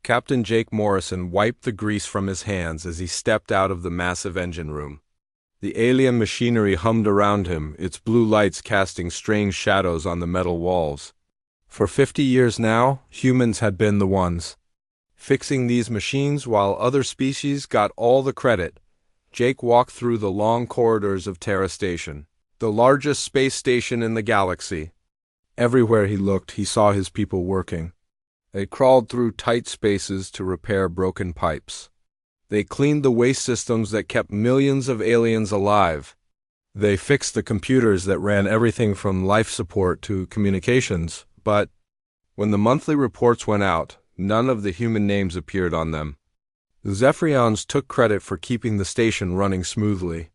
Captain Jake Morrison wiped the grease from his hands as he stepped out of the massive engine room. The alien machinery hummed around him, its blue lights casting strange shadows on the metal walls. For 50 years now, humans had been the ones fixing these machines while other species got all the credit. Jake walked through the long corridors of Terra Station, the largest space station in the galaxy. Everywhere he looked, he saw his people working. They crawled through tight spaces to repair broken pipes. They cleaned the waste systems that kept millions of aliens alive. They fixed the computers that ran everything from life support to communications, but when the monthly reports went out, none of the human names appeared on them. The Zephyrians took credit for keeping the station running smoothly.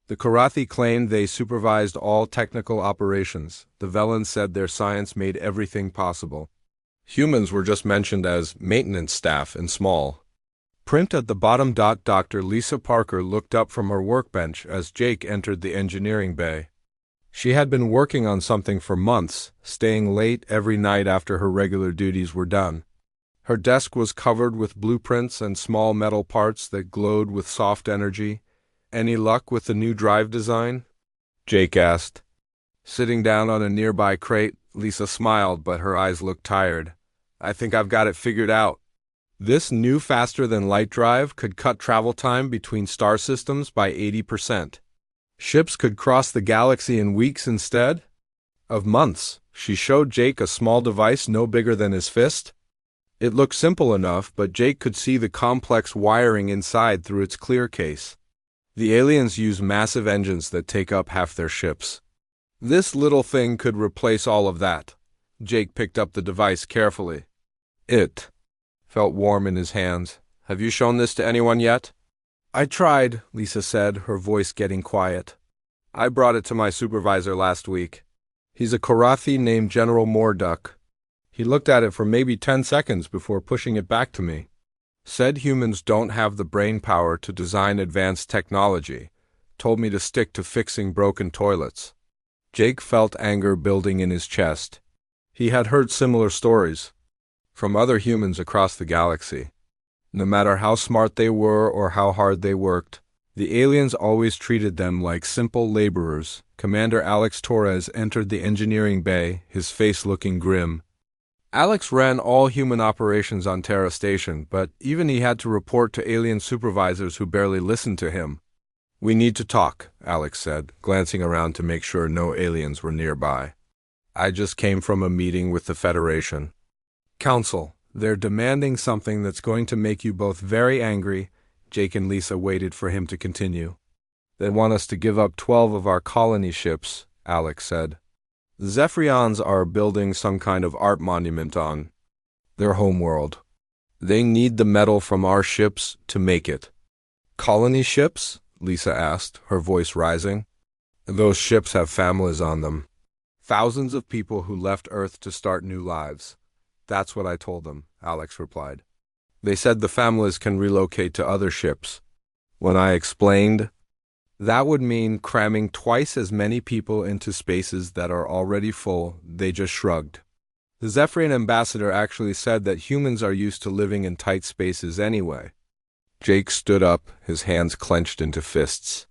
The Karathi claimed they supervised all technical operations. The Velans said their science made everything possible. Humans were just mentioned as maintenance staff in small print at the bottom. Dr. Lisa Parker looked up from her workbench as Jake entered the engineering bay. She had been working on something for months, staying late every night after her regular duties were done. Her desk was covered with blueprints and small metal parts that glowed with soft energy. "Any luck with the new drive design?" Jake asked. Sitting down on a nearby crate, Lisa smiled, but her eyes looked tired. "I think I've got it figured out. This new faster-than-light drive could cut travel time between star systems by 80%. Ships could cross the galaxy in weeks instead of months." She showed Jake a small device no bigger than his fist. It looked simple enough, but Jake could see the complex wiring inside through its clear case. The aliens use massive engines that take up half their ships. This little thing could replace all of that. Jake picked up the device carefully. It felt warm in his hands. "Have you shown this to anyone yet?" "I tried," Lisa said, her voice getting quiet. "I brought it to my supervisor last week. He's a Karathi named General Morduck. He looked at it for maybe 10 seconds before pushing it back to me. Said humans don't have the brain power to design advanced technology. Told me to stick to fixing broken toilets." Jake felt anger building in his chest. He had heard similar stories from other humans across the galaxy. No matter how smart they were or how hard they worked, the aliens always treated them like simple laborers. Commander Alex Torres entered the engineering bay, his face looking grim. Alex ran all human operations on Terra Station, but even he had to report to alien supervisors who barely listened to him. "We need to talk," Alex said, glancing around to make sure no aliens were nearby. "I just came from a meeting with the Federation Council. They're demanding something that's going to make you both very angry." Jake and Lisa waited for him to continue. "They want us to give up 12 of our colony ships," Alex said. "The Zephyrians are building some kind of art monument on their homeworld. They need the metal from our ships to make it." "Colony ships?" Lisa asked, her voice rising. "Those ships have families on them. Thousands of people who left Earth to start new lives." "That's what I told them," Alex replied. "They said the families can relocate to other ships." When I explained that would mean cramming twice as many people into spaces that are already full, they just shrugged. The Zephyrian ambassador actually said that humans are used to living in tight spaces anyway. Jake stood up, his hands clenched into fists.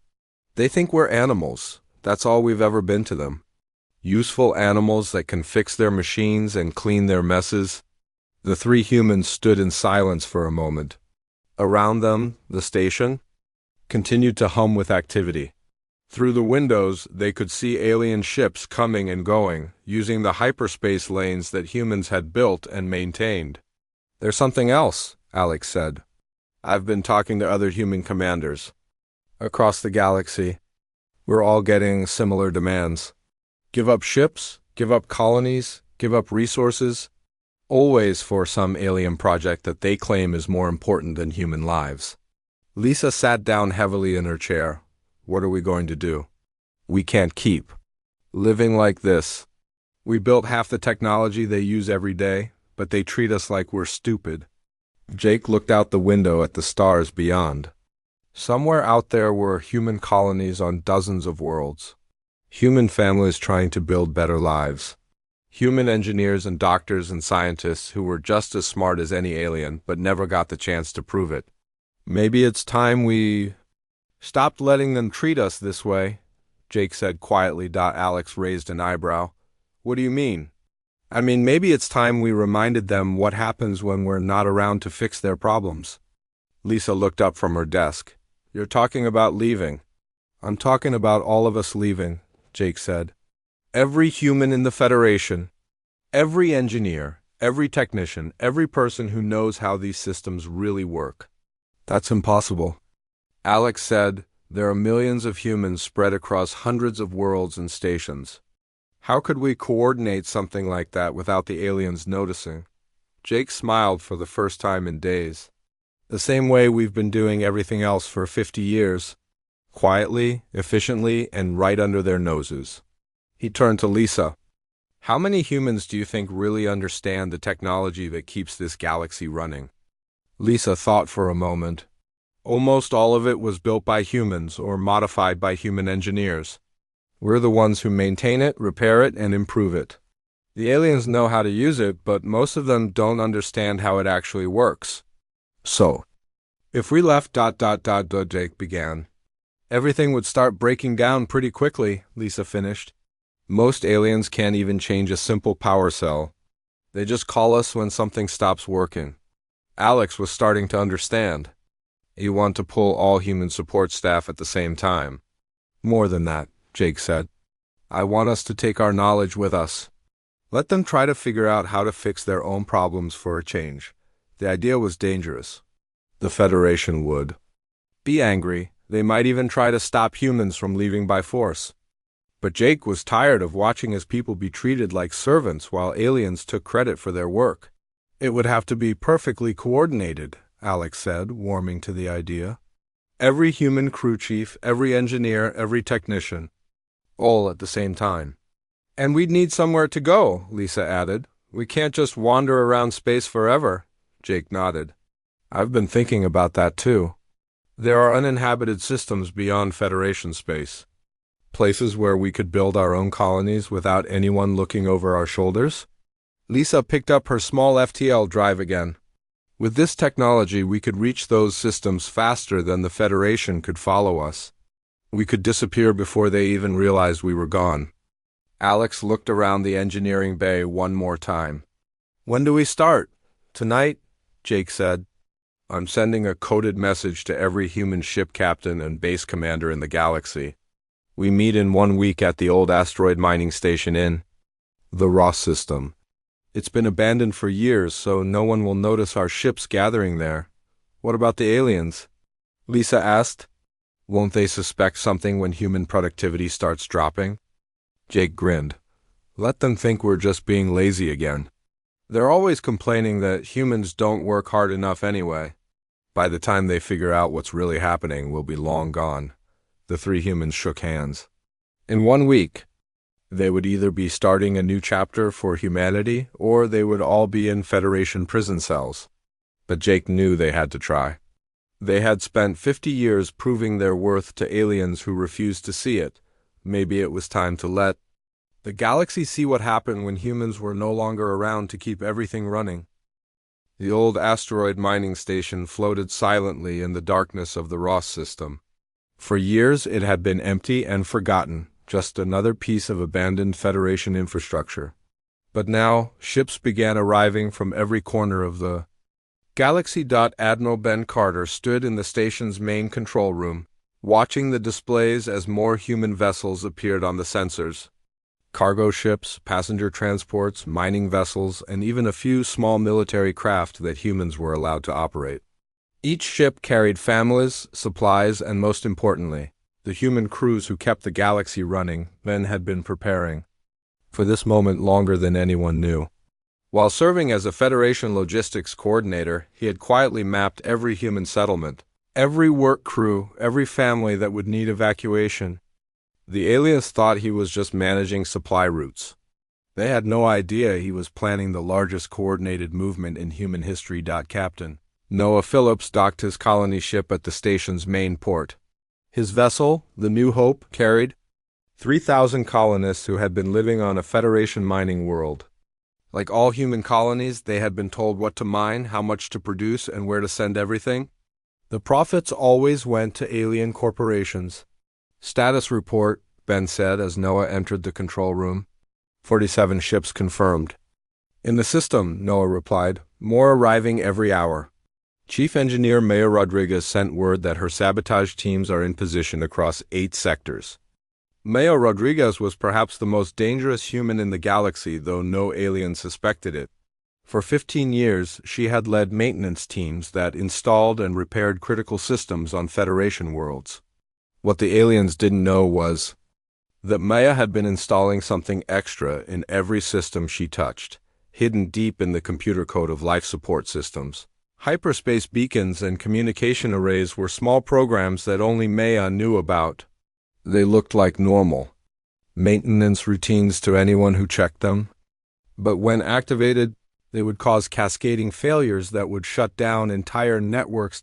"They think we're animals. That's all we've ever been to them. Useful animals that can fix their machines and clean their messes." The three humans stood in silence for a moment. Around them, the station continued to hum with activity. Through the windows, they could see alien ships coming and going, using the hyperspace lanes that humans had built and maintained. "There's something else," Alex said. "I've been talking to other human commanders across the galaxy. We're all getting similar demands. Give up ships, give up colonies, give up resources, always for some alien project that they claim is more important than human lives." Lisa sat down heavily in her chair. "What are we going to do? We can't keep living like this. We built half the technology they use every day, but they treat us like we're stupid." Jake looked out the window at the stars beyond. Somewhere out there were human colonies on dozens of worlds. Human families trying to build better lives. Human engineers and doctors and scientists who were just as smart as any alien but never got the chance to prove it. Maybe it's time we stopped letting them treat us this way, Jake said quietly. Alex raised an eyebrow. What do you mean? I mean, maybe it's time we reminded them what happens when we're not around to fix their problems. Lisa looked up from her desk. You're talking about leaving. I'm talking about all of us leaving, Jake said. Every human in the Federation, every engineer, every technician, every person who knows how these systems really work. That's impossible. Alex said, there are millions of humans spread across hundreds of worlds and stations. How could we coordinate something like that without the aliens noticing? Jake smiled for the first time in days. The same way we've been doing everything else for 50 years. Quietly, efficiently, and right under their noses. He turned to Lisa. How many humans do you think really understand the technology that keeps this galaxy running? Lisa thought for a moment. Almost all of it was built by humans or modified by human engineers. We're the ones who maintain it, repair it, and improve it. The aliens know how to use it, but most of them don't understand how it actually works. So, if we left ... Jake began. Everything would start breaking down pretty quickly, Lisa finished. Most aliens can't even change a simple power cell. They just call us when something stops working. Alex was starting to understand. You want to pull all human support staff at the same time. More than that, Jake said. I want us to take our knowledge with us. Let them try to figure out how to fix their own problems for a change. The idea was dangerous. The Federation would be angry. They might even try to stop humans from leaving by force. But Jake was tired of watching his people be treated like servants while aliens took credit for their work. It would have to be perfectly coordinated, Alex said, warming to the idea. Every human crew chief, every engineer, every technician. All at the same time. And we'd need somewhere to go, Lisa added. We can't just wander around space forever. Jake nodded. I've been thinking about that too. There are uninhabited systems beyond Federation space. Places where we could build our own colonies without anyone looking over our shoulders. Lisa picked up her small FTL drive again. With this technology, we could reach those systems faster than the Federation could follow us. We could disappear before they even realized we were gone. Alex looked around the engineering bay one more time. When do we start? Tonight? Jake said. I'm sending a coded message to every human ship captain and base commander in the galaxy. We meet in 1 week at the old asteroid mining station in the Ross system. It's been abandoned for years, so no one will notice our ships gathering there. What about the aliens? Lisa asked. Won't they suspect something when human productivity starts dropping? Jake grinned. Let them think we're just being lazy again. They're always complaining that humans don't work hard enough anyway. By the time they figure out what's really happening, we'll be long gone. The three humans shook hands. In 1 week, they would either be starting a new chapter for humanity, or they would all be in Federation prison cells. But Jake knew they had to try. They had spent 50 years proving their worth to aliens who refused to see it. Maybe it was time to let the galaxy see what happened when humans were no longer around to keep everything running. The old asteroid mining station floated silently in the darkness of the Ross system. For years it had been empty and forgotten, just another piece of abandoned Federation infrastructure. But now, ships began arriving from every corner of the galaxy. Admiral Ben Carter stood in the station's main control room, watching the displays as more human vessels appeared on the sensors. Cargo ships, passenger transports, mining vessels, and even a few small military craft that humans were allowed to operate. Each ship carried families, supplies, and most importantly, the human crews who kept the galaxy running. Ben had been preparing for this moment longer than anyone knew. While serving as a Federation logistics coordinator, he had quietly mapped every human settlement, every work crew, every family that would need evacuation. The aliens thought he was just managing supply routes. They had no idea he was planning the largest coordinated movement in human history. Captain Noah Phillips docked his colony ship at the station's main port. His vessel, the New Hope, carried 3,000 colonists who had been living on a Federation mining world. Like all human colonies, they had been told what to mine, how much to produce, and where to send everything. The profits always went to alien corporations. Status report, Ben said as Noah entered the control room. 47 ships confirmed. In the system, Noah replied, more arriving every hour. Chief Engineer Maya Rodriguez sent word that her sabotage teams are in position across 8 sectors. Maya Rodriguez was perhaps the most dangerous human in the galaxy, though no alien suspected it. For 15 years, she had led maintenance teams that installed and repaired critical systems on Federation worlds. What the aliens didn't know was that Maya had been installing something extra in every system she touched, hidden deep in the computer code of life support systems. Hyperspace beacons and communication arrays were small programs that only Maya knew about. They looked like normal maintenance routines to anyone who checked them. But when activated, they would cause cascading failures that would shut down entire networks.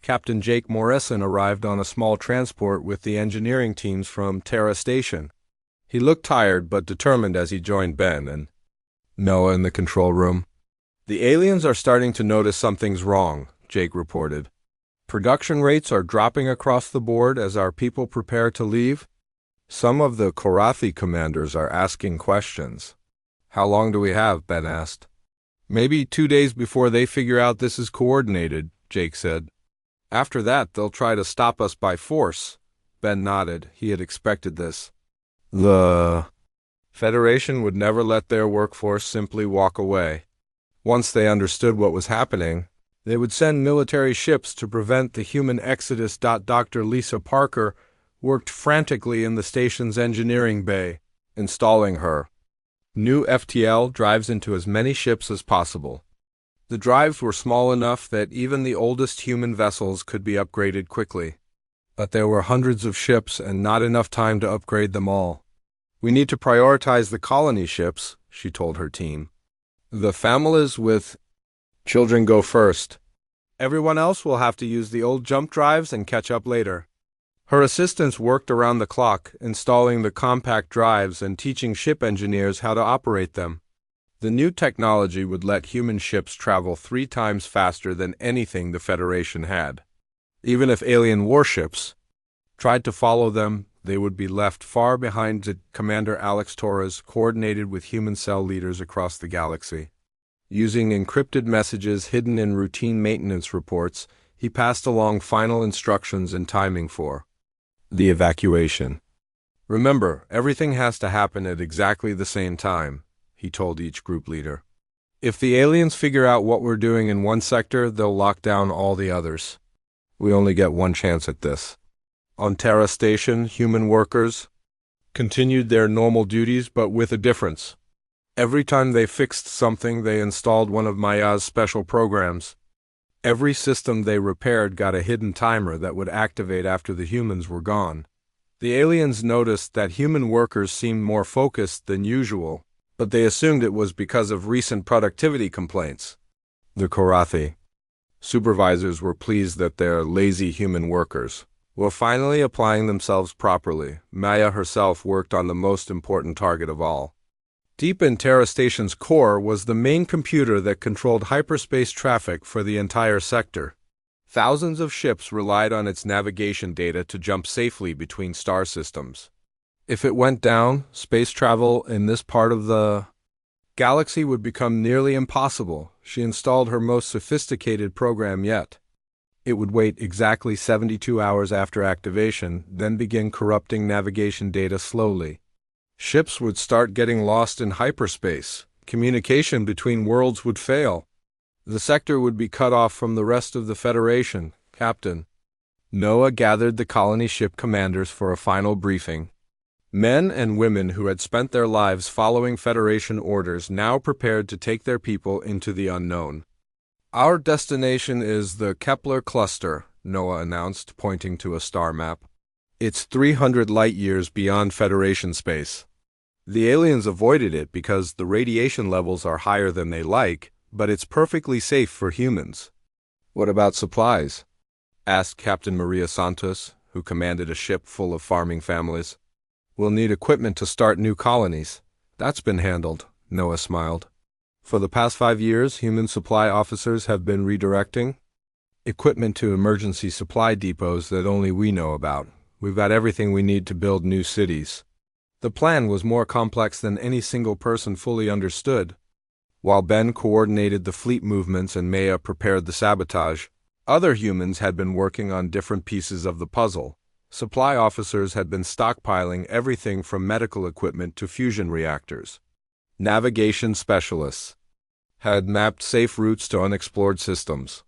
Captain Jake Morrison arrived on a small transport with the engineering teams from Terra Station. He looked tired but determined as he joined Ben and Noah in the control room. The aliens are starting to notice something's wrong, Jake reported. Production rates are dropping across the board as our people prepare to leave. Some of the Korathi commanders are asking questions. How long do we have? Ben asked. Maybe 2 days before they figure out this is coordinated, Jake said. After that, they'll try to stop us by force. Ben nodded. He had expected this. The Federation would never let their workforce simply walk away. Once they understood what was happening, they would send military ships to prevent the human exodus. Dr. Lisa Parker worked frantically in the station's engineering bay, installing her new FTL drives into as many ships as possible. The drives were small enough that even the oldest human vessels could be upgraded quickly. But there were hundreds of ships and not enough time to upgrade them all. We need to prioritize the colony ships, she told her team. The families with children go first. Everyone else will have to use the old jump drives and catch up later. Her assistants worked around the clock, installing the compact drives and teaching ship engineers how to operate them. The new technology would let human ships travel 3 times faster than anything the Federation had. Even if alien warships tried to follow them, they would be left far behind. Commander Alex Torres coordinated with human cell leaders across the galaxy. Using encrypted messages hidden in routine maintenance reports, he passed along final instructions and timing for the evacuation. Remember, everything has to happen at exactly the same time, he told each group leader. If the aliens figure out what we're doing in one sector, they'll lock down all the others. We only get one chance at this. On Terra Station, human workers continued their normal duties, but with a difference. Every time they fixed something, they installed one of Maya's special programs. Every system they repaired got a hidden timer that would activate after the humans were gone. The aliens noticed that human workers seemed more focused than usual, but they assumed it was because of recent productivity complaints. The Korathi supervisors were pleased that their lazy human workers were finally applying themselves properly. Maya herself worked on the most important target of all. Deep in Terra Station's core was the main computer that controlled hyperspace traffic for the entire sector. Thousands of ships relied on its navigation data to jump safely between star systems. If it went down, space travel in this part of the galaxy would become nearly impossible. She installed her most sophisticated program yet. It would wait exactly 72 hours after activation, then begin corrupting navigation data slowly. Ships would start getting lost in hyperspace. Communication between worlds would fail. The sector would be cut off from the rest of the Federation. Captain Noah gathered the colony ship commanders for a final briefing. Men and women who had spent their lives following Federation orders now prepared to take their people into the unknown. Our destination is the Kepler cluster, Noah announced, pointing to a star map. It's 300 light-years beyond Federation space. The aliens avoided it because the radiation levels are higher than they like, but it's perfectly safe for humans. What about supplies? Asked Captain Maria Santos, who commanded a ship full of farming families. We'll need equipment to start new colonies. That's been handled, Noah smiled. For the past 5 years, human supply officers have been redirecting equipment to emergency supply depots that only we know about. We've got everything we need to build new cities. The plan was more complex than any single person fully understood. While Ben coordinated the fleet movements and Maya prepared the sabotage, other humans had been working on different pieces of the puzzle. Supply officers had been stockpiling everything from medical equipment to fusion reactors. Navigation specialists had mapped safe routes to unexplored systems.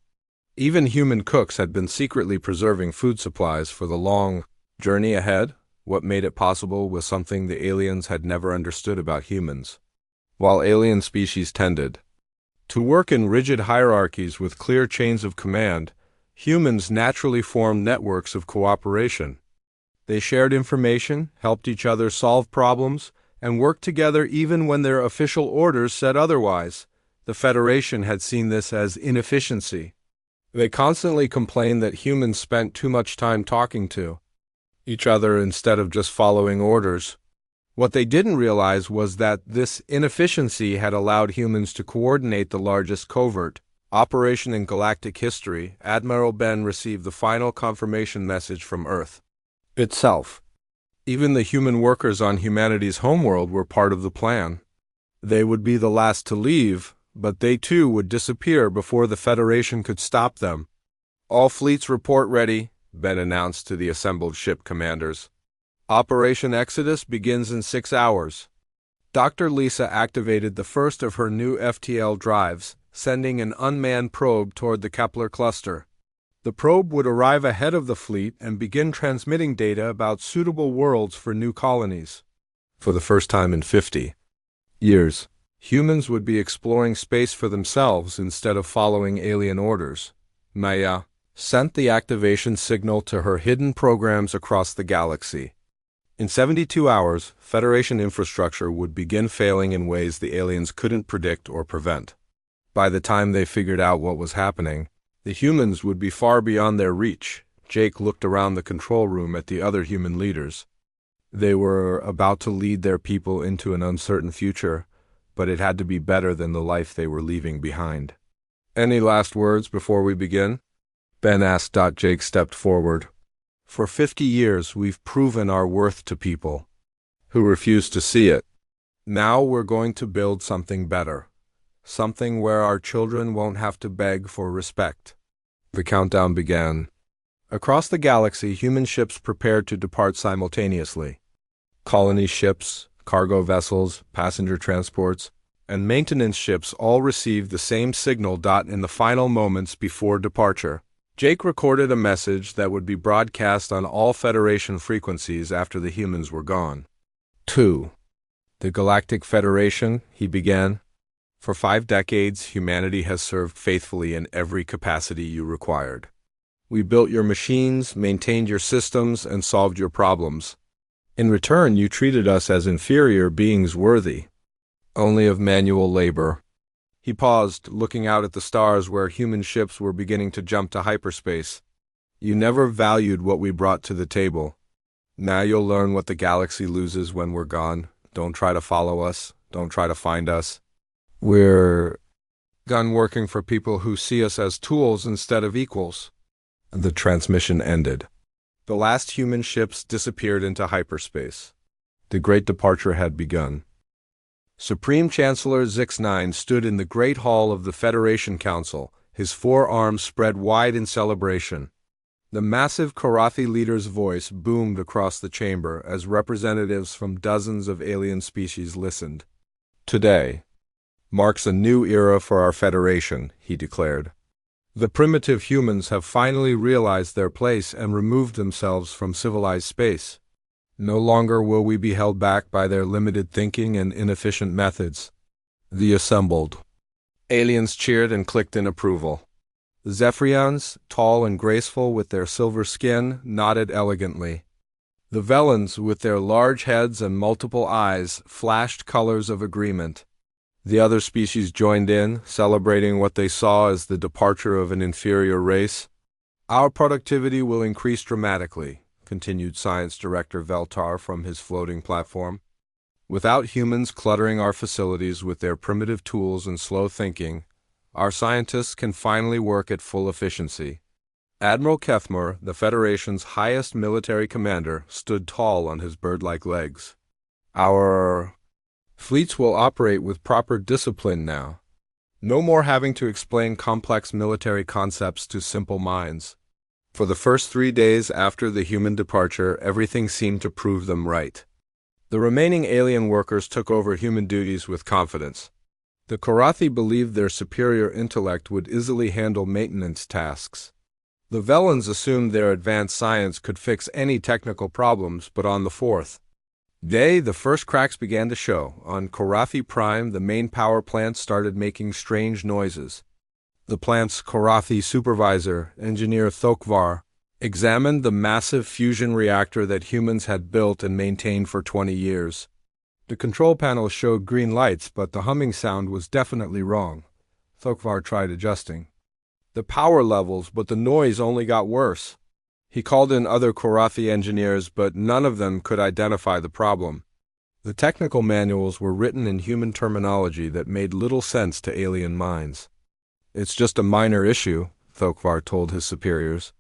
Even human cooks had been secretly preserving food supplies for the long journey ahead. What made it possible was something the aliens had never understood about humans. While alien species tended to work in rigid hierarchies with clear chains of command, humans naturally formed networks of cooperation. They shared information, helped each other solve problems, and worked together even when their official orders said otherwise. The Federation had seen this as inefficiency. They constantly complained that humans spent too much time talking to each other instead of just following orders. What they didn't realize was that this inefficiency had allowed humans to coordinate the largest covert operation in galactic history. Admiral Ben received the final confirmation message from Earth itself. Even the human workers on humanity's homeworld were part of the plan. They would be the last to leave, but they too would disappear before the Federation could stop them. All fleets report ready, Ben announced to the assembled ship commanders. Operation Exodus begins in 6 hours. Dr. Lisa activated the first of her new FTL drives, sending an unmanned probe toward the Kepler cluster. The probe would arrive ahead of the fleet and begin transmitting data about suitable worlds for new colonies. For the first time in 50 years, humans would be exploring space for themselves instead of following alien orders. Maya sent the activation signal to her hidden programs across the galaxy. In 72 hours, Federation infrastructure would begin failing in ways the aliens couldn't predict or prevent. By the time they figured out what was happening, the humans would be far beyond their reach. Jake looked around the control room at the other human leaders. They were about to lead their people into an uncertain future, but it had to be better than the life they were leaving behind. Any last words before we begin? Ben asked. Jake stepped forward. For 50 years, we've proven our worth to people who refuse to see it. Now we're going to build something better. Something where our children won't have to beg for respect. The countdown began. Across the galaxy, human ships prepared to depart simultaneously. Colony ships, cargo vessels, passenger transports, and maintenance ships all received the same signal. In the final moments before departure, Jake recorded a message that would be broadcast on all Federation frequencies after the humans were gone. To the Galactic Federation, he began. For 5 decades, humanity has served faithfully in every capacity you required. We built your machines, maintained your systems, and solved your problems. In return, you treated us as inferior beings worthy only of manual labor. He paused, looking out at the stars where human ships were beginning to jump to hyperspace. You never valued what we brought to the table. Now you'll learn what the galaxy loses when we're gone. Don't try to follow us. Don't try to find us. We're done working for people who see us as tools instead of equals. The transmission ended. The last human ships disappeared into hyperspace. The great departure had begun. Supreme Chancellor Zix-9 stood in the Great Hall of the Federation Council, his 4 arms spread wide in celebration. The massive Karathi leader's voice boomed across the chamber as representatives from dozens of alien species listened. Today marks a new era for our Federation, he declared. The primitive humans have finally realized their place and removed themselves from civilized space. No longer will we be held back by their limited thinking and inefficient methods. The assembled aliens cheered and clicked in approval. The Zephyrians, tall and graceful with their silver skin, nodded elegantly. The Velans, with their large heads and multiple eyes, flashed colors of agreement. The other species joined in, celebrating what they saw as the departure of an inferior race. Our productivity will increase dramatically, continued Science Director Veltar from his floating platform. Without humans cluttering our facilities with their primitive tools and slow thinking, our scientists can finally work at full efficiency. Admiral Kethmor, the Federation's highest military commander, stood tall on his bird-like legs. Our fleets will operate with proper discipline now. No more having to explain complex military concepts to simple minds. For the first 3 days after the human departure, everything seemed to prove them right. The remaining alien workers took over human duties with confidence. The Korathi believed their superior intellect would easily handle maintenance tasks. The Velans assumed their advanced science could fix any technical problems, but on the fourth day, the first cracks began to show. On Korathi Prime, the main power plant started making strange noises. The plant's Korathi supervisor, Engineer Thokvar, examined the massive fusion reactor that humans had built and maintained for 20 years. The control panel showed green lights, but the humming sound was definitely wrong. Thokvar tried adjusting the power levels, but the noise only got worse. He called in other Korathi engineers, but none of them could identify the problem. The technical manuals were written in human terminology that made little sense to alien minds. "It's just a minor issue," Thokvar told his superiors.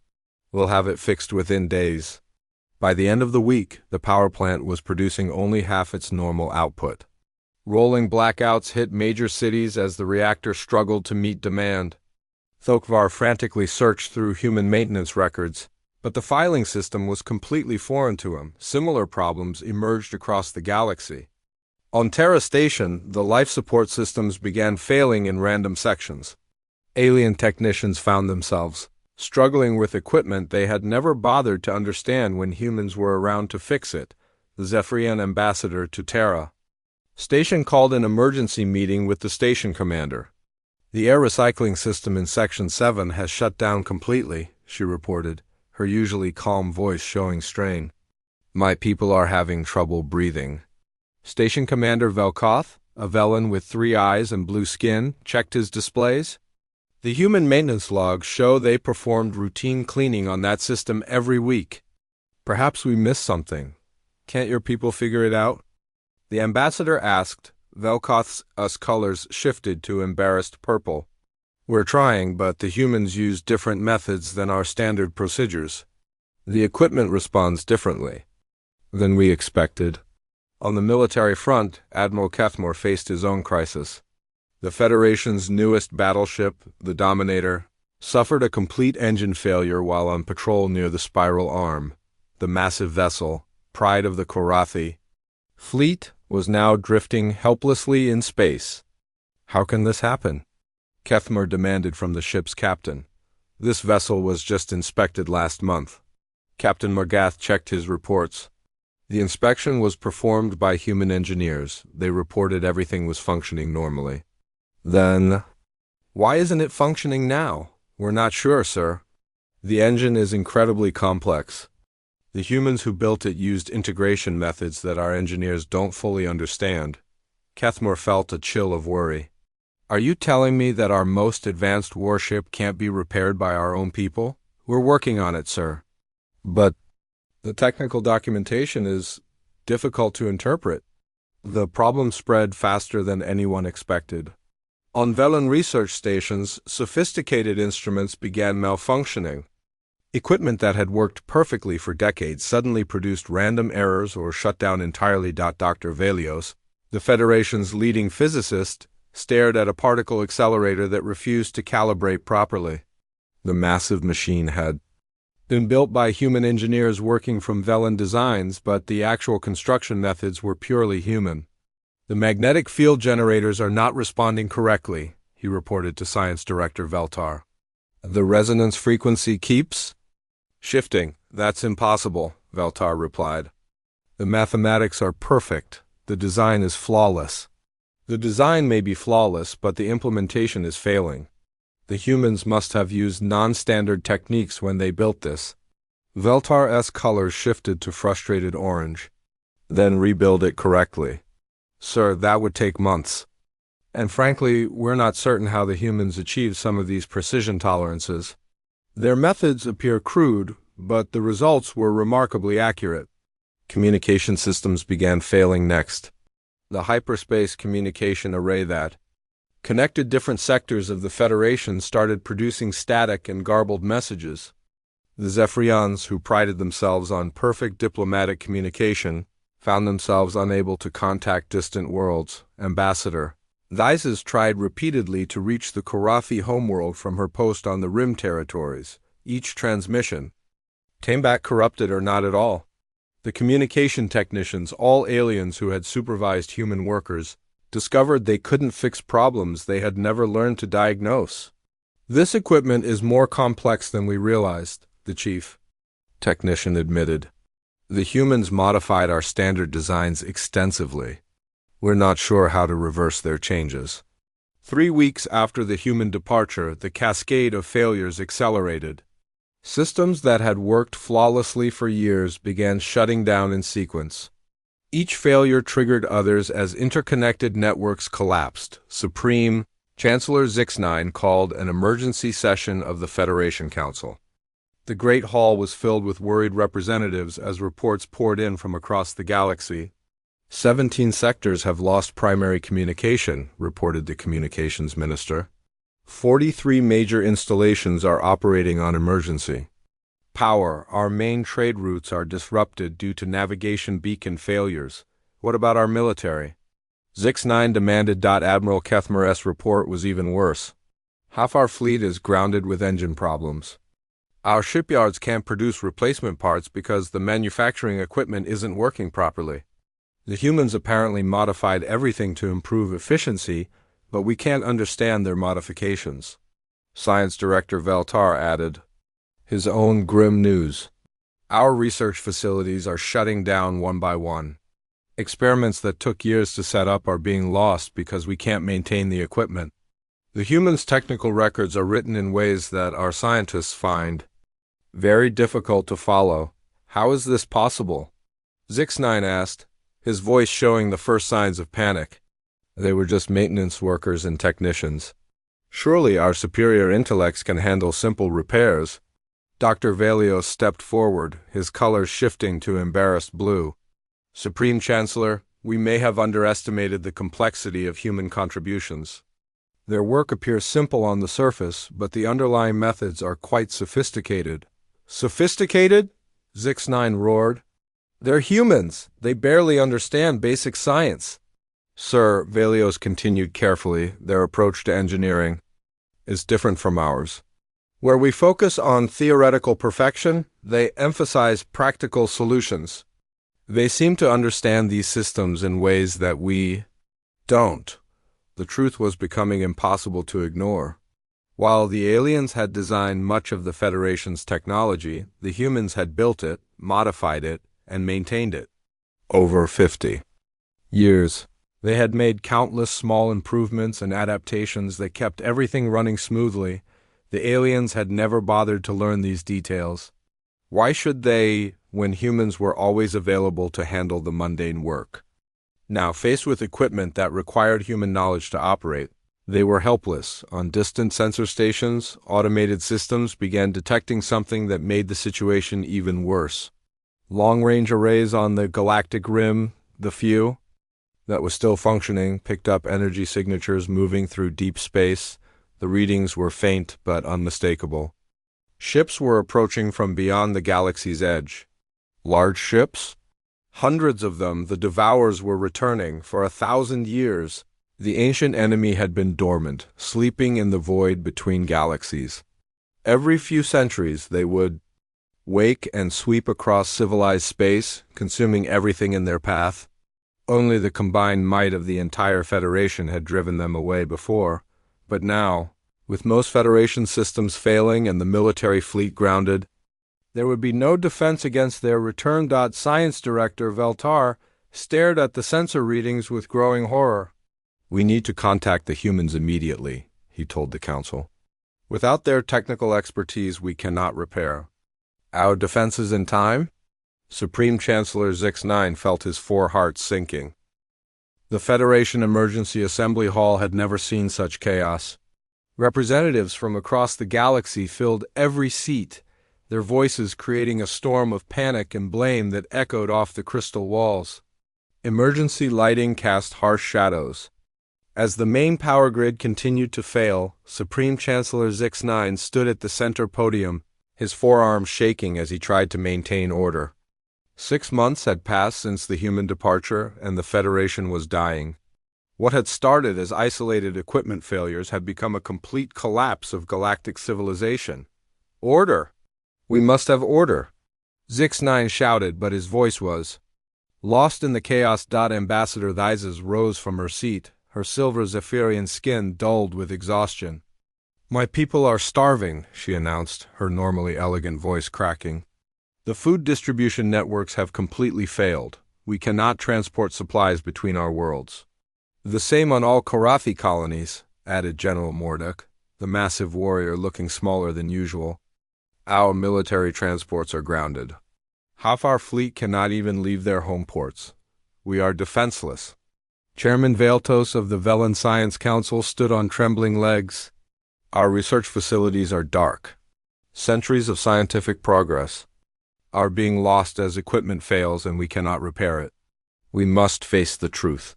"We'll have it fixed within days." By the end of the week, the power plant was producing only half its normal output. Rolling blackouts hit major cities as the reactor struggled to meet demand. Thokvar frantically searched through human maintenance records, but the filing system was completely foreign to him. Similar problems emerged across the galaxy. On Terra Station, the life support systems began failing in random sections. Alien technicians found themselves struggling with equipment they had never bothered to understand when humans were around to fix it. The Zephyrian ambassador to Terra Station called an emergency meeting with the station commander. "The air recycling system in Section 7 has shut down completely," she reported, her usually calm voice showing strain. "My people are having trouble breathing." Station Commander Velkoth, a Velan with 3 eyes and blue skin, checked his displays. "The human maintenance logs show they performed routine cleaning on that system every week. Perhaps we missed something. Can't your people figure it out?" The ambassador asked. Velkoth's colors shifted to embarrassed purple. "We're trying, but the humans use different methods than our standard procedures. The equipment responds differently than we expected." On the military front, Admiral Kethmor faced his own crisis. The Federation's newest battleship, the Dominator, suffered a complete engine failure while on patrol near the Spiral Arm. The massive vessel, pride of the Korathi fleet, was now drifting helplessly in space. "How can this happen?" Kethmor demanded from the ship's captain. "This vessel was just inspected last month." Captain Morgath checked his reports. The inspection was performed by human engineers. They reported everything was functioning normally. "Then why isn't it functioning now?" "We're not sure, sir. The engine is incredibly complex. The humans who built it used integration methods that our engineers don't fully understand." Kethmor felt a chill of worry. "Are you telling me that our most advanced warship can't be repaired by our own people?" "We're working on it, sir." "But the technical documentation is difficult to interpret." The problem spread faster than anyone expected. On Velan research stations, sophisticated instruments began malfunctioning. Equipment that had worked perfectly for decades suddenly produced random errors or shut down entirely. Dr. Velios, the Federation's leading physicist, stared at a particle accelerator that refused to calibrate properly. The massive machine had been built by human engineers working from Velan designs, but the actual construction methods were purely human. "The magnetic field generators are not responding correctly," he reported to Science Director Veltar. "The resonance frequency keeps shifting." "That's impossible," Veltar replied. "The mathematics are perfect. The design is flawless." "The design may be flawless, but the implementation is failing. The humans must have used non-standard techniques when they built this." Veltar's colors shifted to frustrated orange. "Then rebuild it correctly." "Sir, that would take months. And frankly, we're not certain how the humans achieve some of these precision tolerances. Their methods appear crude, but the results were remarkably accurate. Communication systems began failing next. The hyperspace communication array that connected different sectors of the Federation started producing static and garbled messages. The Zephyrians, who prided themselves on perfect diplomatic communication, found themselves unable to contact distant worlds. Ambassador Thyses tried repeatedly to reach the Korathi homeworld from her post on the Rim territories. Each transmission came back corrupted or not at all. The communication technicians, all aliens who had supervised human workers, discovered they couldn't fix problems they had never learned to diagnose. "This equipment is more complex than we realized," the chief technician admitted. "The humans modified our standard designs extensively. We're not sure how to reverse their changes." 3 weeks after the human departure, the cascade of failures accelerated. Systems that had worked flawlessly for years began shutting down in sequence. Each failure triggered others as interconnected networks collapsed. Supreme Chancellor Zix9 called an emergency session of the Federation Council. The Great Hall was filled with worried representatives as reports poured in from across the galaxy. 17 sectors have lost primary communication, reported the communications minister. 43 major installations are operating on emergency power. Our main trade routes are disrupted due to navigation beacon failures. What about our military? Zix9 demanded. Admiral Kethmer's report was even worse. Half our fleet is grounded with engine problems. Our shipyards can't produce replacement parts because the manufacturing equipment isn't working properly. The humans apparently modified everything to improve efficiency, but we can't understand their modifications. Science Director Veltar added his own grim news. Our research facilities are shutting down one by one. Experiments that took years to set up are being lost because we can't maintain the equipment. The humans' technical records are written in ways that our scientists find very difficult to follow. How is this possible? Zix9 asked, his voice showing the first signs of panic. They were just maintenance workers and technicians. Surely our superior intellects can handle simple repairs. Dr. Valios stepped forward, his color shifting to embarrassed blue. Supreme Chancellor, we may have underestimated the complexity of human contributions. Their work appears simple on the surface, but the underlying methods are quite sophisticated. Sophisticated? Zix9 roared. They're humans. They barely understand basic science. Sir, Valios continued carefully, their approach to engineering is different from ours. Where we focus on theoretical perfection, they emphasize practical solutions. They seem to understand these systems in ways that we don't. The truth was becoming impossible to ignore. While the aliens had designed much of the Federation's technology, the humans had built it, modified it, and maintained it. Over 50 years. They had made countless small improvements and adaptations that kept everything running smoothly. The aliens had never bothered to learn these details. Why should they, when humans were always available to handle the mundane work? Now, faced with equipment that required human knowledge to operate, they were helpless. On distant sensor stations, automated systems began detecting something that made the situation even worse. Long-range arrays on the galactic rim, the few that was still functioning, picked up energy signatures moving through deep space. The readings were faint but unmistakable. Ships were approaching from beyond the galaxy's edge. Large ships? Hundreds of them. The Devourers were returning. For 1,000 years, the ancient enemy had been dormant, sleeping in the void between galaxies. Every few centuries they would wake and sweep across civilized space, consuming everything in their path. Only the combined might of the entire Federation had driven them away before. But now, with most Federation systems failing and the military fleet grounded, there would be no defense against their return. Science Director Veltar stared at the sensor readings with growing horror. We need to contact the humans immediately, he told the Council. Without their technical expertise, we cannot repair. Our defenses in time? Supreme Chancellor Zix9 felt his 4 hearts sinking. The Federation Emergency Assembly Hall had never seen such chaos. Representatives from across the galaxy filled every seat. their voices creating a storm of panic and blame that echoed off the crystal walls. Emergency lighting cast harsh shadows. As the main power grid continued to fail, Supreme Chancellor Zix9 stood at the center podium, his forearms shaking as he tried to maintain order. 6 months had passed since the human departure, and the Federation was dying. What had started as isolated equipment failures had become a complete collapse of galactic civilization. Order! We must have order! Zix9 shouted, but his voice was lost in the chaos. Ambassador Thizes rose from her seat, her silver Zephyrian skin dulled with exhaustion. My people are starving, she announced, her normally elegant voice cracking. The food distribution networks have completely failed. We cannot transport supplies between our worlds. The same on all Karathi colonies, added General Mordek, the massive warrior looking smaller than usual. Our military transports are grounded. Half our fleet cannot even leave their home ports. We are defenseless. Chairman Veltos of the Velen Science Council stood on trembling legs. Our research facilities are dark. Centuries of scientific progress are being lost as equipment fails and we cannot repair it. We must face the truth.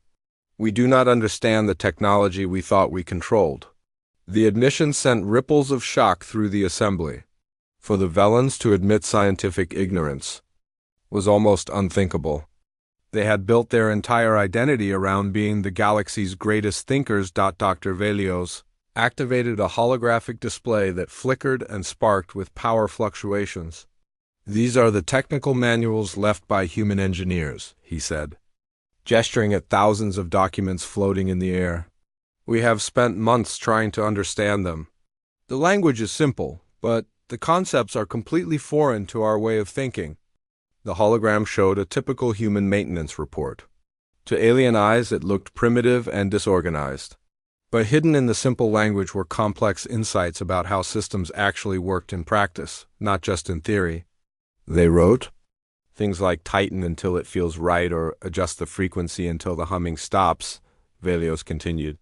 We do not understand the technology we thought we controlled. The admission sent ripples of shock through the assembly. For the Velens to admit scientific ignorance was almost unthinkable. They had built their entire identity around being the galaxy's greatest thinkers. Dr. Velios activated a holographic display that flickered and sparked with power fluctuations. These are the technical manuals left by human engineers, he said, gesturing at thousands of documents floating in the air. We have spent months trying to understand them. The language is simple, but the concepts are completely foreign to our way of thinking. The hologram showed a typical human maintenance report. To alien eyes, it looked primitive and disorganized. But hidden in the simple language were complex insights about how systems actually worked in practice, not just in theory. They wrote things like tighten until it feels right or adjust the frequency until the humming stops, Velios continued.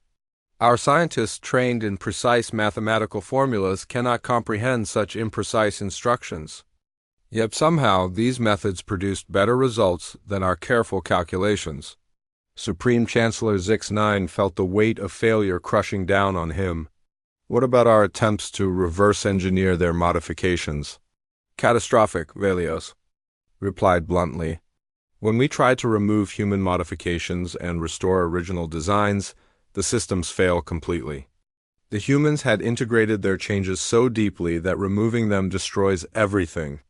Our scientists trained in precise mathematical formulas cannot comprehend such imprecise instructions. Yet somehow these methods produced better results than our careful calculations. Supreme Chancellor Zix9 felt the weight of failure crushing down on him. What about our attempts to reverse engineer their modifications? Catastrophic, Velios replied bluntly. When we try to remove human modifications and restore original designs, the systems fail completely. The humans had integrated their changes so deeply that removing them destroys everything.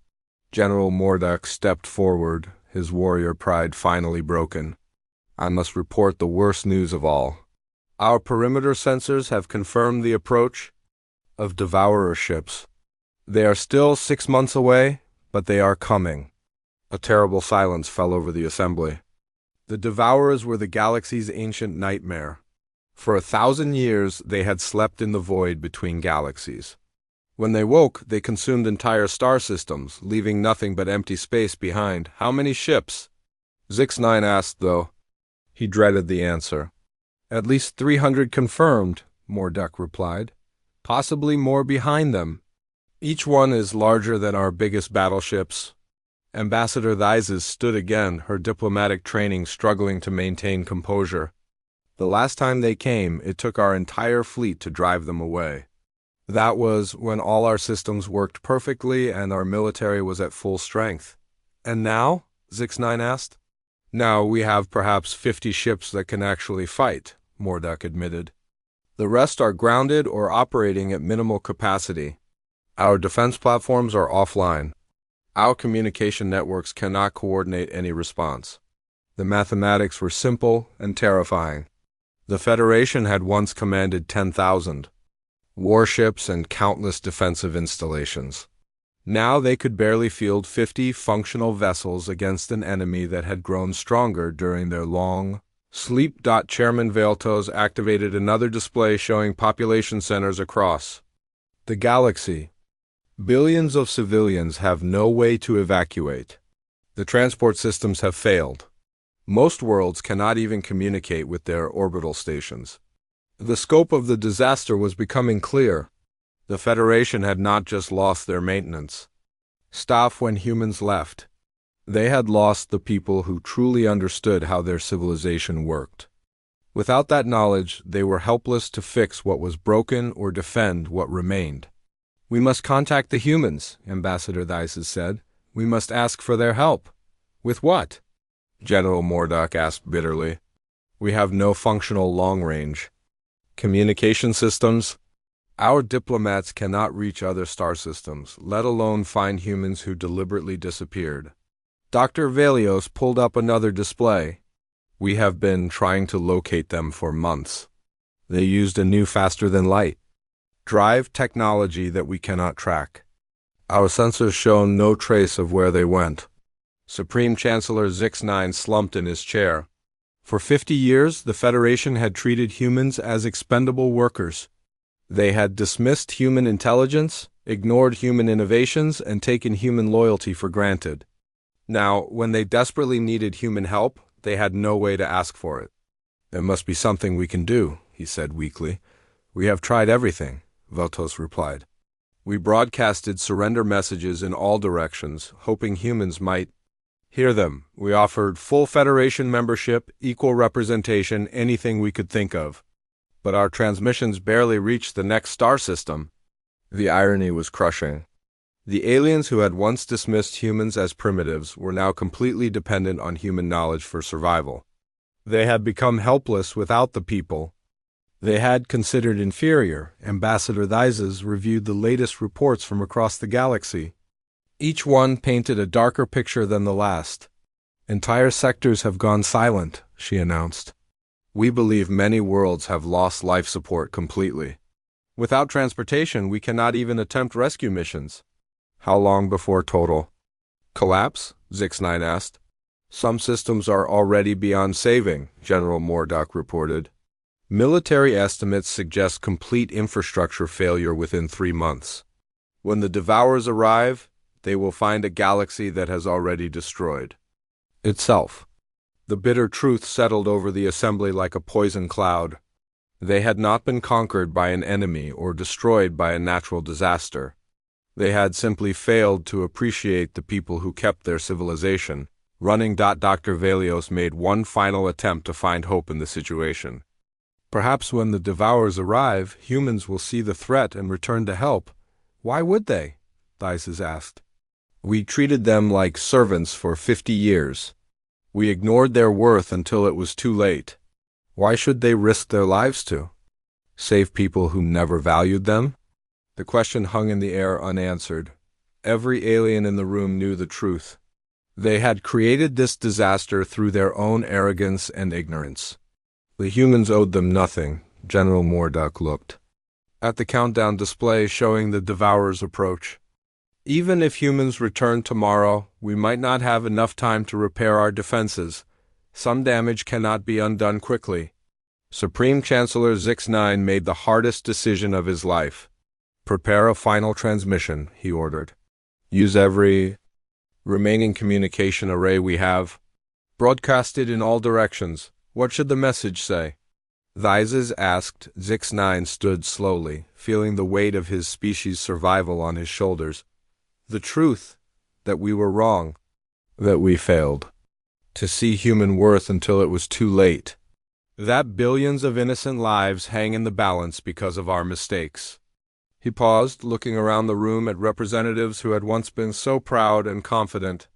General Mordek stepped forward, his warrior pride finally broken. I must report the worst news of all. Our perimeter sensors have confirmed the approach of devourer ships. They are still 6 months away, but they are coming. A terrible silence fell over the assembly. The devourers were the galaxy's ancient nightmare. For 1,000 years, they had slept in the void between galaxies. When they woke, they consumed entire star systems, leaving nothing but empty space behind. How many ships? Zix9 asked, though. He dreaded the answer. At least 300 confirmed, Mordek replied. Possibly more behind them. Each one is larger than our biggest battleships. Ambassador Thizes stood again, her diplomatic training struggling to maintain composure. The last time they came, it took our entire fleet to drive them away. That was when all our systems worked perfectly and our military was at full strength. And now? Zix9 asked. Now we have perhaps 50 ships that can actually fight, Mordek admitted. The rest are grounded or operating at minimal capacity. Our defense platforms are offline. Our communication networks cannot coordinate any response. The mathematics were simple and terrifying. The Federation had once commanded 10,000 warships and countless defensive installations. Now they could barely field 50 functional vessels against an enemy that had grown stronger during their long sleep. Chairman Veltos activated another display showing population centers across the galaxy. Billions of civilians have no way to evacuate. The transport systems have failed. Most worlds cannot even communicate with their orbital stations. The scope of the disaster was becoming clear. The Federation had not just lost their maintenance. Staff when humans left. They had lost the people who truly understood how their civilization worked. Without that knowledge, they were helpless to fix what was broken or defend what remained. "We must contact the humans," Ambassador Theises said. "We must ask for their help." "With what?" General Mordock asked bitterly. "We have no functional long-range communication systems. Our diplomats cannot reach other star systems, let alone find humans who deliberately disappeared." Dr. Velios pulled up another display. "We have been trying to locate them for months. They used a new faster-than-light drive technology that we cannot track. Our sensors show no trace of where they went." Supreme Chancellor Zix9 slumped in his chair. For 50 years, the Federation had treated humans as expendable workers. They had dismissed human intelligence, ignored human innovations, and taken human loyalty for granted. Now, when they desperately needed human help, they had no way to ask for it. "There must be something we can do," he said weakly. "We have tried everything," Veltos replied. "We broadcasted surrender messages in all directions, hoping humans might hear them. We offered full Federation membership, equal representation, anything we could think of. But our transmissions barely reached the next star system." The irony was crushing. The aliens who had once dismissed humans as primitives were now completely dependent on human knowledge for survival. They had become helpless without the people they had considered inferior. Ambassador Theises reviewed the latest reports from across the galaxy. Each one painted a darker picture than the last. "Entire sectors have gone silent," she announced. "We believe many worlds have lost life support completely. Without transportation, we cannot even attempt rescue missions." "How long before total collapse?" Zix9 asked. "Some systems are already beyond saving," General Mordock reported. "Military estimates suggest complete infrastructure failure within 3 months. When the Devourers arrive, they will find a galaxy that has already destroyed itself." The bitter truth settled over the assembly like a poison cloud. They had not been conquered by an enemy or destroyed by a natural disaster. They had simply failed to appreciate the people who kept their civilization running. Dr. Velios made one final attempt to find hope in the situation. "Perhaps when the Devourers arrive, humans will see the threat and return to help." "Why would they?" Theises asked. "We treated them like servants for 50 years. We ignored their worth until it was too late. Why should they risk their lives to save people who never valued them?" The question hung in the air unanswered. Every alien in the room knew the truth. They had created this disaster through their own arrogance and ignorance. The humans owed them nothing. General Mordock looked at the countdown display showing the Devourers' approach. "Even if humans return tomorrow, we might not have enough time to repair our defenses. Some damage cannot be undone quickly." Supreme Chancellor Zix9 made the hardest decision of his life. "Prepare a final transmission," he ordered. "Use every remaining communication array we have. Broadcast it in all directions. What should the message say?" Theises asked. Zix9 stood slowly, feeling the weight of his species' survival on his shoulders. "The truth, that we were wrong, that we failed to see human worth until it was too late, that billions of innocent lives hang in the balance because of our mistakes." He paused, looking around the room at representatives who had once been so proud and confident.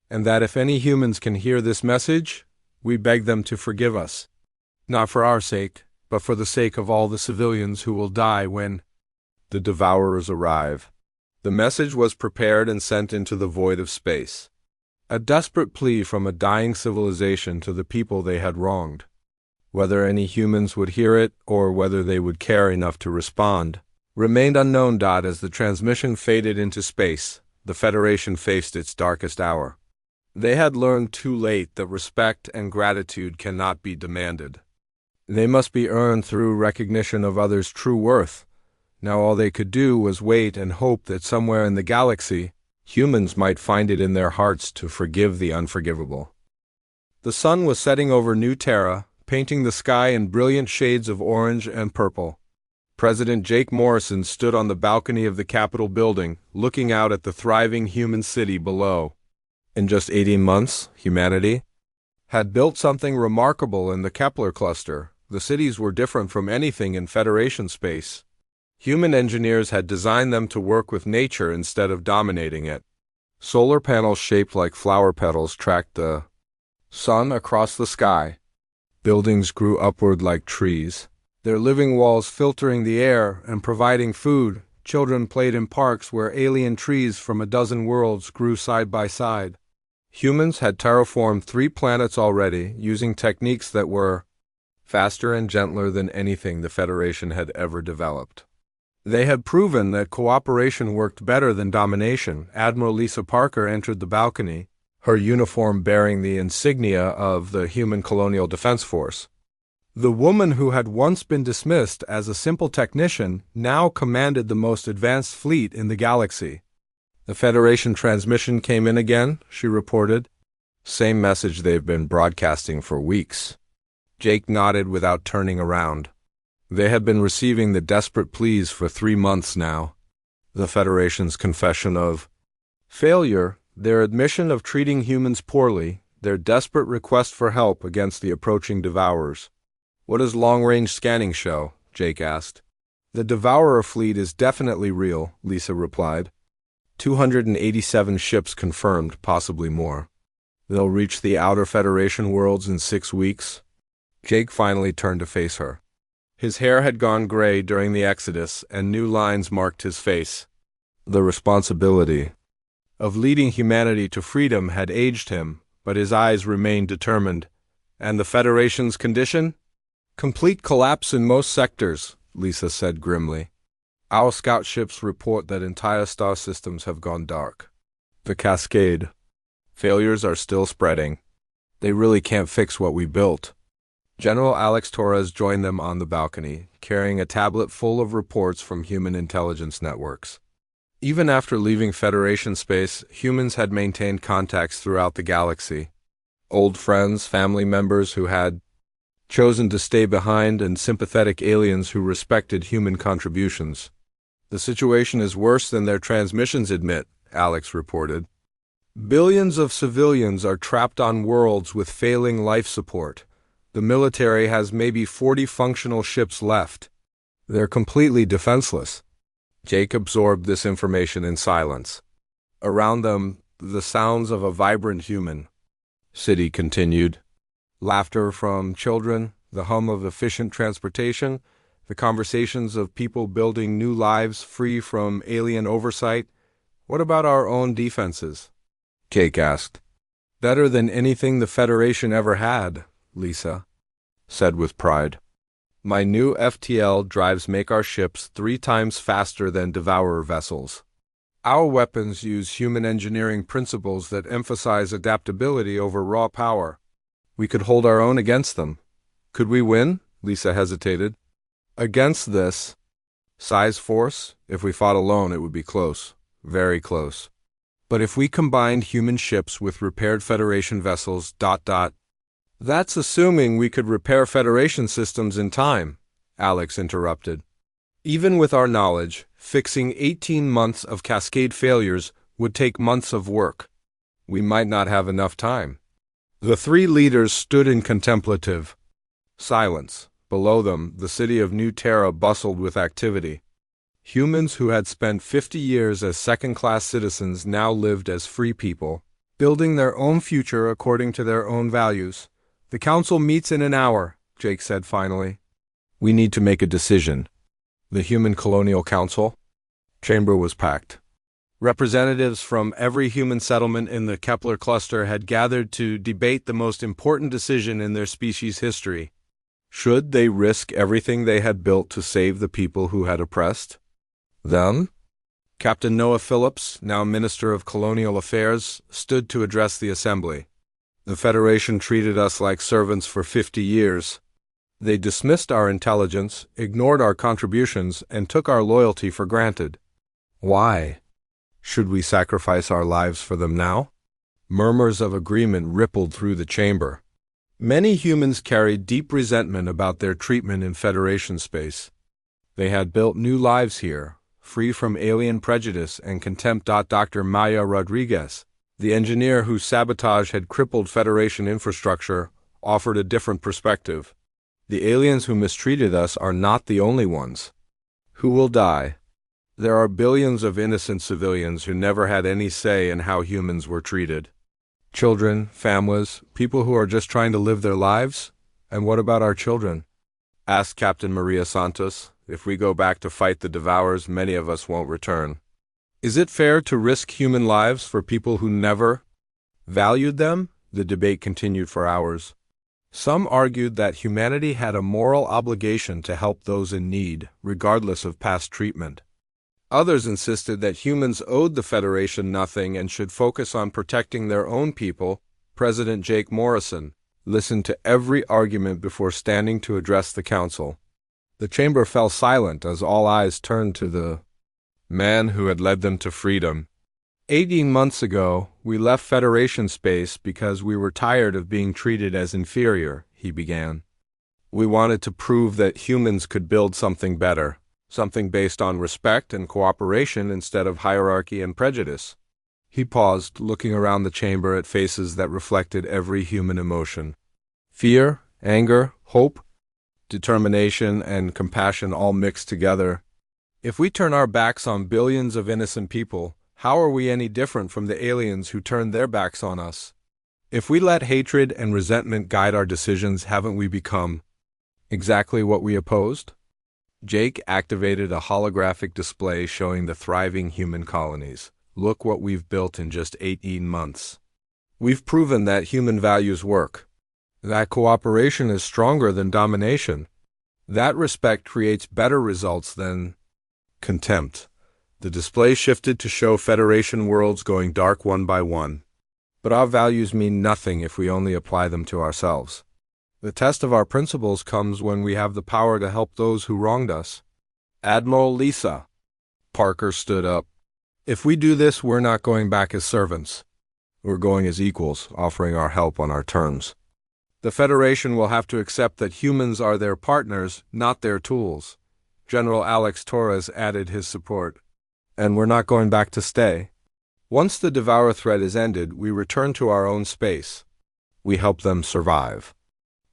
"And that if any humans can hear this message, we beg them to forgive us. Not for our sake, but for the sake of all the civilians who will die when the Devourers arrive." The message was prepared and sent into the void of space. A desperate plea from a dying civilization to the people they had wronged. Whether any humans would hear it, or whether they would care enough to respond, remained unknown. As the transmission faded into space, the Federation faced its darkest hour. They had learned too late that respect and gratitude cannot be demanded. They must be earned through recognition of others' true worth. Now all they could do was wait and hope that somewhere in the galaxy, humans might find it in their hearts to forgive the unforgivable. The sun was setting over New Terra, painting the sky in brilliant shades of orange and purple. President Jake Morrison stood on the balcony of the Capitol building, looking out at the thriving human city below. In just 18 months, humanity had built something remarkable in the Kepler cluster. The cities were different from anything in Federation space. Human engineers had designed them to work with nature instead of dominating it. Solar panels shaped like flower petals tracked the sun across the sky. Buildings grew upward like trees, their living walls filtering the air and providing food. Children played in parks where alien trees from a dozen worlds grew side by side. Humans had terraformed 3 planets already, using techniques that were faster and gentler than anything the Federation had ever developed. They had proven that cooperation worked better than domination. Admiral Lisa Parker entered the balcony, her uniform bearing the insignia of the Human Colonial Defense Force. The woman who had once been dismissed as a simple technician now commanded the most advanced fleet in the galaxy. The Federation transmission came in again, she reported. Same message they've been broadcasting for weeks. Jake nodded without turning around. They had been receiving the desperate pleas for 3 months now. The Federation's confession of failure, their admission of treating humans poorly, their desperate request for help against the approaching Devourers. What does long-range scanning show? Jake asked. The Devourer fleet is definitely real, Lisa replied. 287 ships confirmed, possibly more. They'll reach the outer Federation worlds in 6 weeks. Jake finally turned to face her. His hair had gone gray during the exodus, and new lines marked his face. The responsibility of leading humanity to freedom had aged him, but his eyes remained determined. And the Federation's condition? Complete collapse in most sectors, Lisa said grimly. Our scout ships report that entire star systems have gone dark. The cascade failures are still spreading. They really can't fix what we built. General Alex Torres joined them on the balcony, carrying a tablet full of reports from human intelligence networks. Even after leaving Federation space, humans had maintained contacts throughout the galaxy. Old friends, family members who had chosen to stay behind, and sympathetic aliens who respected human contributions. The situation is worse than their transmissions admit, Alex reported. Billions of civilians are trapped on worlds with failing life support. The military has maybe 40 functional ships left. They're completely defenseless. Jake absorbed this information in silence. Around them, the sounds of a vibrant human city continued. Laughter from children, the hum of efficient transportation, the conversations of people building new lives free from alien oversight. What about our own defenses? Jake asked. Better than anything the Federation ever had, Lisa said with pride. My new FTL drives make our ships 3 times faster than Devourer vessels. Our weapons use human engineering principles that emphasize adaptability over raw power. We could hold our own against them. Could we win? Lisa hesitated. Against this size force, if we fought alone, it would be close. Very close. But if we combined human ships with repaired Federation vessels, That's assuming we could repair Federation systems in time, Alex interrupted. Even with our knowledge, fixing 18 months of cascade failures would take months of work. We might not have enough time. The 3 leaders stood in contemplative silence. Below them, the city of New Terra bustled with activity. Humans who had spent 50 years as second-class citizens now lived as free people, building their own future according to their own values. The council meets in an hour, Jake said finally. We need to make a decision. The Human Colonial Council? Chamber was packed. Representatives from every human settlement in the Kepler cluster had gathered to debate the most important decision in their species' history. Should they risk everything they had built to save the people who had oppressed them? Captain Noah Phillips, now Minister of Colonial Affairs, stood to address the assembly. The Federation treated us like servants for 50 years. They dismissed our intelligence, ignored our contributions, and took our loyalty for granted. Why? Should we sacrifice our lives for them now? Murmurs of agreement rippled through the chamber. Many humans carried deep resentment about their treatment in Federation space. They had built new lives here, free from alien prejudice and contempt. Dr. Maya Rodriguez, the engineer whose sabotage had crippled Federation infrastructure, offered a different perspective. The aliens who mistreated us are not the only ones. Who will die? There are billions of innocent civilians who never had any say in how humans were treated. Children, families, people who are just trying to live their lives? And what about our children? Asked Captain Maria Santos. If we go back to fight the Devourers, many of us won't return. Is it fair to risk human lives for people who never valued them? The debate continued for hours. Some argued that humanity had a moral obligation to help those in need, regardless of past treatment. Others insisted that humans owed the Federation nothing and should focus on protecting their own people. President Jake Morrison listened to every argument before standing to address the council. The chamber fell silent as all eyes turned to the man who had led them to freedom. 18 months ago, we left Federation space because we were tired of being treated as inferior, he began. We wanted to prove that humans could build something better, something based on respect and cooperation instead of hierarchy and prejudice. He paused, looking around the chamber at faces that reflected every human emotion. Fear, anger, hope, determination, and compassion all mixed together. If we turn our backs on billions of innocent people, how are we any different from the aliens who turned their backs on us? If we let hatred and resentment guide our decisions, haven't we become exactly what we opposed? Jake activated a holographic display showing the thriving human colonies. Look what we've built in just 18 months. We've proven that human values work, that cooperation is stronger than domination, that respect creates better results than contempt. The display shifted to show Federation worlds going dark one by one. But our values mean nothing if we only apply them to ourselves. The test of our principles comes when we have the power to help those who wronged us. Admiral Lisa. Parker stood up. If we do this, we're not going back as servants. We're going as equals, offering our help on our terms. The Federation will have to accept that humans are their partners, not their tools. General Alex Torres added his support. And we're not going back to stay. Once the Devourer threat is ended, we return to our own space. We help them survive.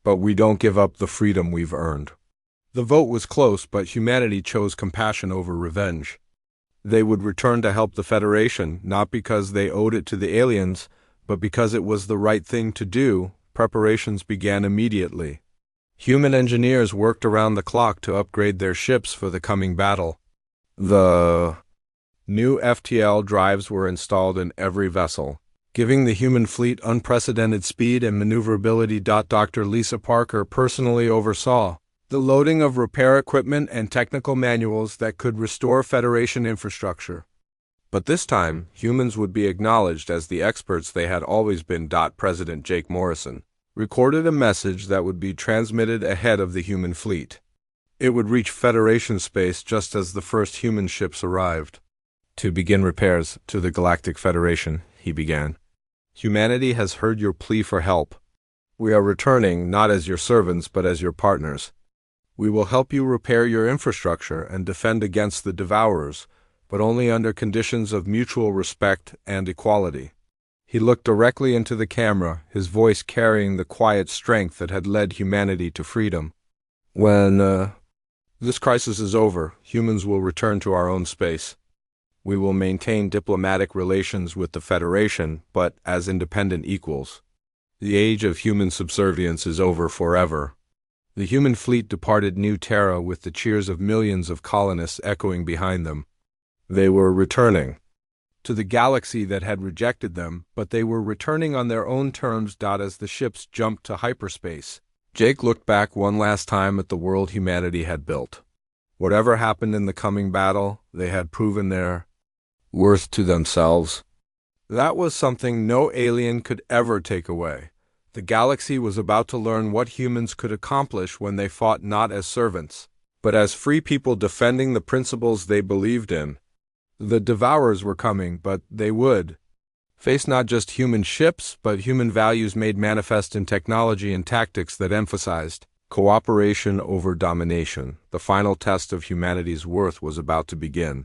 But we don't give up the freedom we've earned. The vote was close, but humanity chose compassion over revenge. They would return to help the Federation, not because they owed it to the aliens, but because it was the right thing to do. Preparations began immediately. Human engineers worked around the clock to upgrade their ships for the coming battle. The new FTL drives were installed in every vessel, giving the human fleet unprecedented speed and maneuverability. Dr. Lisa Parker personally oversaw the loading of repair equipment and technical manuals that could restore Federation infrastructure. But this time, humans would be acknowledged as the experts they had always been. President Jake Morrison recorded a message that would be transmitted ahead of the human fleet. It would reach Federation space just as the first human ships arrived. To begin repairs to the Galactic Federation, he began. Humanity has heard your plea for help. We are returning not as your servants but as your partners. We will help you repair your infrastructure and defend against the Devourers, but only under conditions of mutual respect and equality. He looked directly into the camera, his voice carrying the quiet strength that had led humanity to freedom. When this crisis is over, humans will return to our own space. We will maintain diplomatic relations with the Federation, but as independent equals. The age of human subservience is over forever. The human fleet departed New Terra with the cheers of millions of colonists echoing behind them. They were returning to the galaxy that had rejected them, but they were returning on their own terms. As the ships jumped to hyperspace, Jake looked back one last time at the world humanity had built. Whatever happened in the coming battle, they had proven their worth to themselves. That was something no alien could ever take away. The galaxy was about to learn what humans could accomplish when they fought not as servants, but as free people defending the principles they believed in. The Devourers were coming, but they would face not just human ships, but human values made manifest in technology and tactics that emphasized Cooperation over domination, the final test of humanity's worth was about to begin.